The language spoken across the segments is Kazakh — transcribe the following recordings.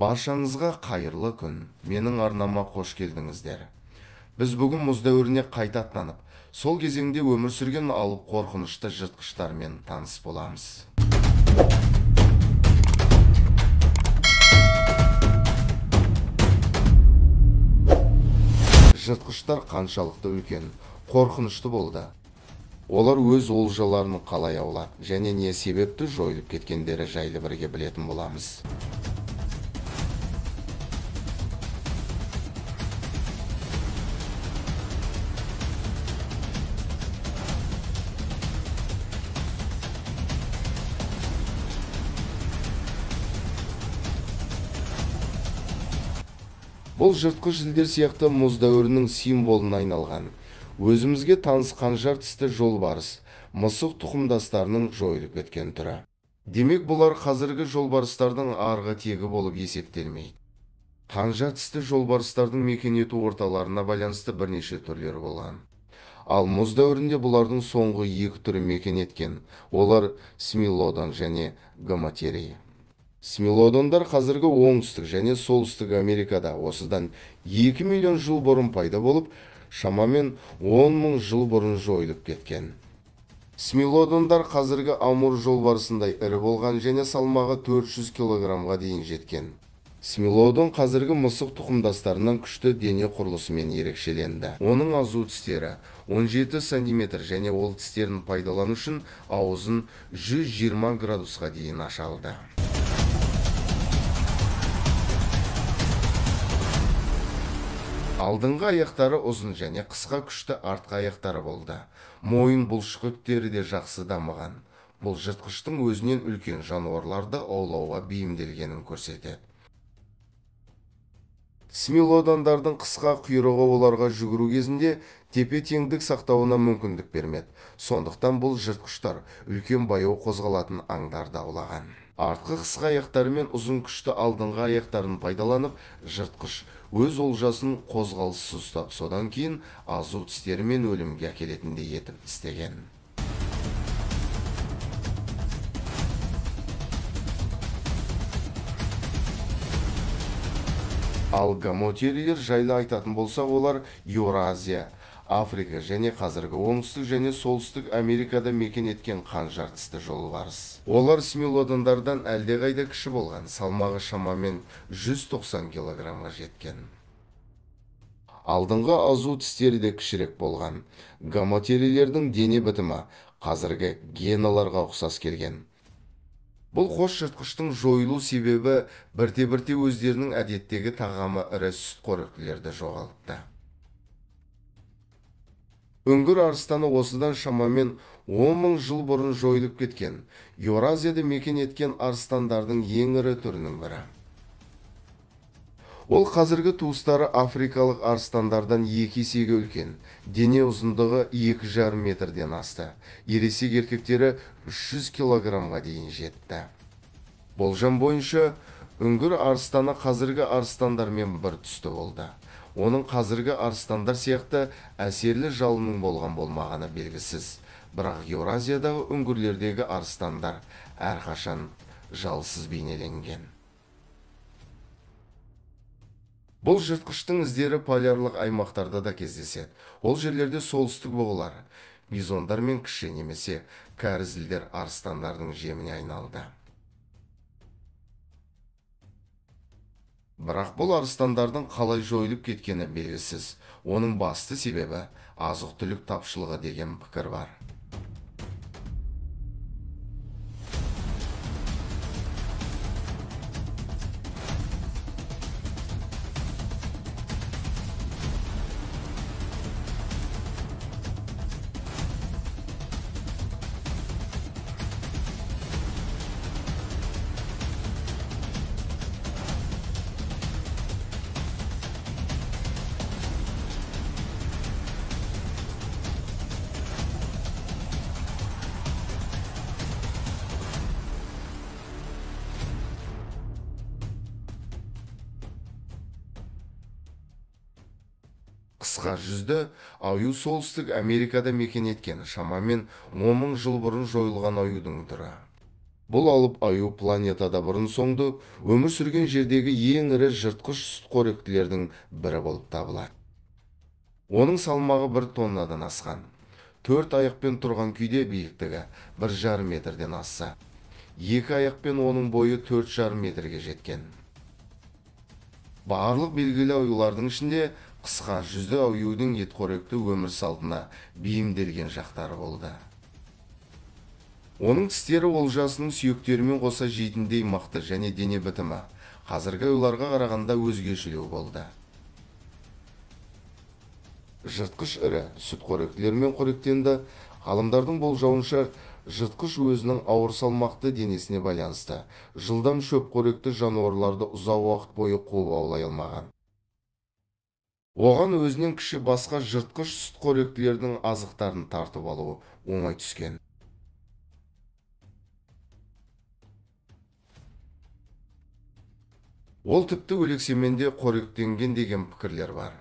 Баршаңызға қайырлы күн. Менің арнама қош келдіңіздер. Біз бүгін мұз дәуіріне қайта аттанып, сол кезеңде өмір сүрген алып қорқынышты жыртқыштармен таныс боламыз. Жыртқыштар қаншалықты үлкен, қорқынышты болды. Олар өз олжаларын қалай аулап және не себепті жойылып кеткендері жайлы бірге білетін боламыз. Бұл жыртқыш жилдер сияқты мұз дәуірінің символына айналған, өзімізге таныс қанжар тісті жолбарыс, мысық тұқымдастарының жойылып кеткен түрі. Демек бұлар қазіргі жолбарыстардың арғы тегі болып есептелмейді. Қанжар тісті жолбарыстардың мекен ету орталарына байланысты бірнеше түрлері болған. Ал мұз дәуірінде бұлардың соңғы екі түрі мекен еткен, олар смилодон және гомотерий. Смилодондар қазіргі оңтүстік және солтүстік Америкада осыдан 2 миллион жыл бұрын пайда болып, шамамен 10 мың жыл бұрын жойылып кеткен. Смилодондар қазіргі амур жолбарысындай ірі болған және салмағы 400 килограммға дейін жеткен. Смилодон қазіргі мысық тұқымдастарынан күшті дене құрылысымен ерекшеленді. Оның азу тістері 17 сантиметр және ол тістерін пайдалану үшін аузын 120 градусқа дейін аша алды. Алдыңғы аяқтары ұзын және қысқа күшті артқы аяқтары болды. Мойын бұлшықеттері де жақсы дамыған. Бұл жыртқыштың өзінен үлкен жануарларды аулауға бейімделгенін көрсетеді. Смилодондардың қысқа құйрығы оларға жүгіру кезінде тепе-теңдік сақтауына мүмкіндік бермеді. Сондықтан бұл жыртқыштар үлкен баяу қозғалатын аңдарды аулаған. Артқы қысқа аяқтары мен ұзын күшті алдыңғы аяқтарын пайдаланып, жыртқыш өз олжасын қозғалыссыз ұстап, содан кейін азу тістерімен өлімге әкелетіндей етіп тістеген. Ал гомотерийлер жайлы айтатын болсақ, олар Еуразия, Африка және қазіргі оңтүстік және солтүстік Америкада мекен еткен қанжар тісті жолбарыс. Олар смилодондардан әлдеқайда кіші болған, салмағы шамамен 190 килограммға жеткен. Алдыңғы азу тістері де кішірек болған. Гомотерийлердің дене бітімі қазіргі гиеналарға ұқсас келген. Бұл қос жыртқыштың жойылу себебі бірте-бірте өздерінің әдеттегі тағамы ірі сүтқоректілерді жоғалтты. Үңгір арыстаны осыдан шамамен 10 мың жыл бұрын жойылып кеткен. Еуразияда мекен еткен арыстандардың ең ірі түрінің бірі. Ол қазіргі туыстары африкалық арыстандардан 2 есеге үлкен. Дене ұзындығы 2,5 метрден асты. Ересек еркектері 300 килограммға дейін жетті. Болжам бойынша, үңгір арыстаны қазіргі арыстандармен бір түсті болды. Оның қазіргі арыстандар сияқты әсерлі жалының болған болмағаны белгісіз. Бірақ Еуразиядағы үңгірлердегі арыстандар әрқашан жалсыз бейнеленген. Бұл жыртқыштың іздері полярлық аймақтарда да кездеседі. Ол жерлерде солтүстік бұғылар, бизондар мен кіші немесе кәрізілдер арыстандардың жеміне айналды. Бірақ бұл арыстандардың қалай жойылып кеткені белгісіз. Оның басты себебі азық-түлік тапшылығы деген пікір бар. Қысқа жүзді аю солтүстік Америкада мекен еткен, шамамен 10 мың жыл бұрын жойылған аюдың түрі. Бұл алып аю планетада бұрын-соңды өмір сүрген жердегі ең ірі жыртқыш сүтқоректілердің бірі болып табылады. Оның салмағы 1 тоннадан асқан. 4 аяқпен тұрған күйде биіктігі 1,5 метрден асса, 2 аяқпен оның бойы 4,5 метрге жеткен. Барлық белгілі аюлардың ішінде қысқа жүзді аюдың етқоректі өмір салтына бейімделген жақтары болды. Оның тістері олжасының сүйектерімен қоса жейтіндей мықты және дене бітімі қазіргі аюларға қарағанда өзгешелеу болды. Жыртқыш ірі сүтқоректілермен қоректенді. Ғалымдардың болжауынша, жыртқыш өзінің ауыр салмақты денесіне байланысты жылдам шөпқоректі жануарларды ұзақ уақыт бойы қуып аулай алмаған. Оған өзінен кіші басқа жыртқыш сүтқоректілердің азықтарын тартып алуы оңай түскен. Ол тіпті өлексеменде қоректенген деген пікірлер бар.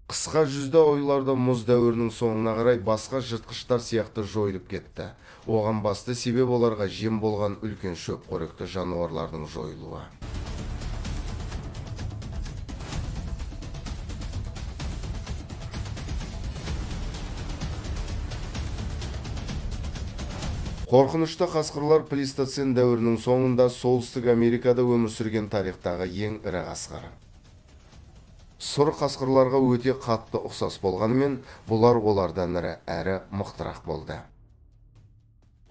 Қысқа жүзді аюларда мұз дәуірінің соңына қарай басқа жыртқыштар сияқты жойылып кетті. Оған басты себеп оларға жем болған үлкен шөпқоректі жануарлардың жойылуы. Қорқынышты қасқырлар плейстоцен дәуірінің соңында Солтүстік Америкада өмір сүрген тарихтағы ең ірі қасқыр. Сұр қасқырларға өте қатты ұқсас болғанымен, бұлар олардан ірі әрі мықтырақ болды.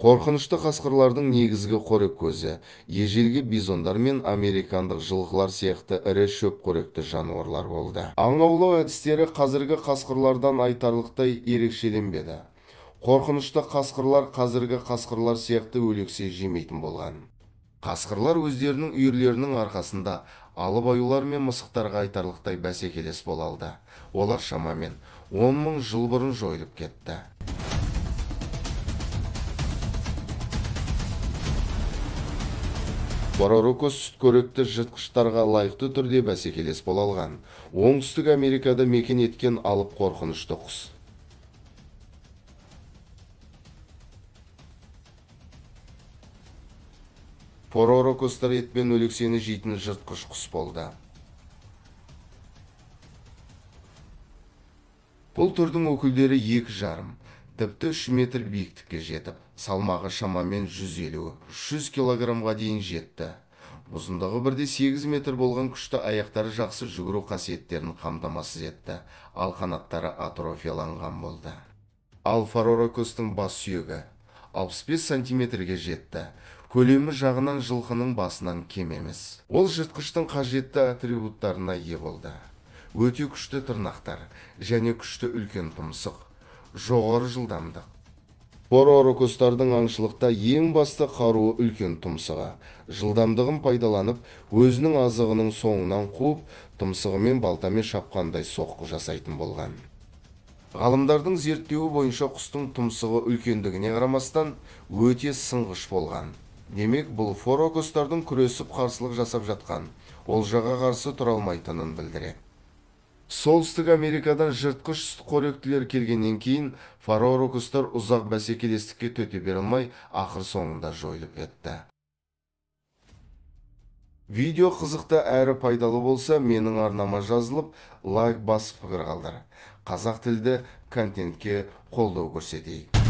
Қорқынышты қасқырлардың негізгі қорек көзі ежелгі бизондар мен американдық жылқылар сияқты ірі шөпқоректі жануарлар болды. Аң аулау әдістері қазіргі қасқырлардан айтарлықтай ерекшеленбеді. Қорқынышты қасқырлар қазіргі қасқырлар сияқты өлексе жемейтін болған. Қасқырлар өздерінің үйірлерінің арқасында алып аюлар мен мысықтарға айтарлықтай бәсекелес бола алды. Олар шамамен 10.000 жыл бұрын жойылып кетті. Поророкос сүтқоректі жыртқыштарға лайықты түрде бәсекелес бола алған. Оңтүстік Америкада мекен еткен алып қорқынышты құс. Поророкостар етпен өлексені жейтін жыртқыш құс болды. Бұл түрдің өкілдері 2,5, тіпті 3 метр биіктікке жетіп, салмағы шамамен 150-300 килограммға дейін жетті. Ұзындығы 1,8 метр болған күшті аяқтары жақсы жүгіру қасиеттерін қамтамасыз етті, ал қанаттары атрофияланған болды. Ал поророкостың бас сүйегі 65 сантиметрге жетті. Көлемі жағынан жылқының басынан кем емес. Ол жыртқыштың қажетті атрибуттарына ие болды. Өте күшті тырнақтар және күшті үлкен тұмсық, жоғары жылдамдық. Поророкостардың аңшылықта ең басты қаруы үлкен тұмсығы. Жылдамдығын пайдаланып, өзінің азығының соңынан қуып, тұмсығымен балтамен шапқандай соққы жасайтын болған. Ғалымдардың зерттеуі бойынша құстың тұмсығы үлкендігіне қарамастан өте сынғыш болған. Демек, бұл поророкостардың күресіп қарсылық жасап жатқан, олжаға қарсы тұра алмайтынын білдіреді. Солтүстік Америкадан жыртқыш сүтқоректілер келгеннен кейін поророкостар ұзақ бәсекелестікке төте бере алмай, ақыр соңында жойылып кетті. Видео қызықты әрі пайдалы болса, менің арнама жазылып, лайк басып пікір қалдыр. Қазақ тілді контентке қолдау көрсетейік.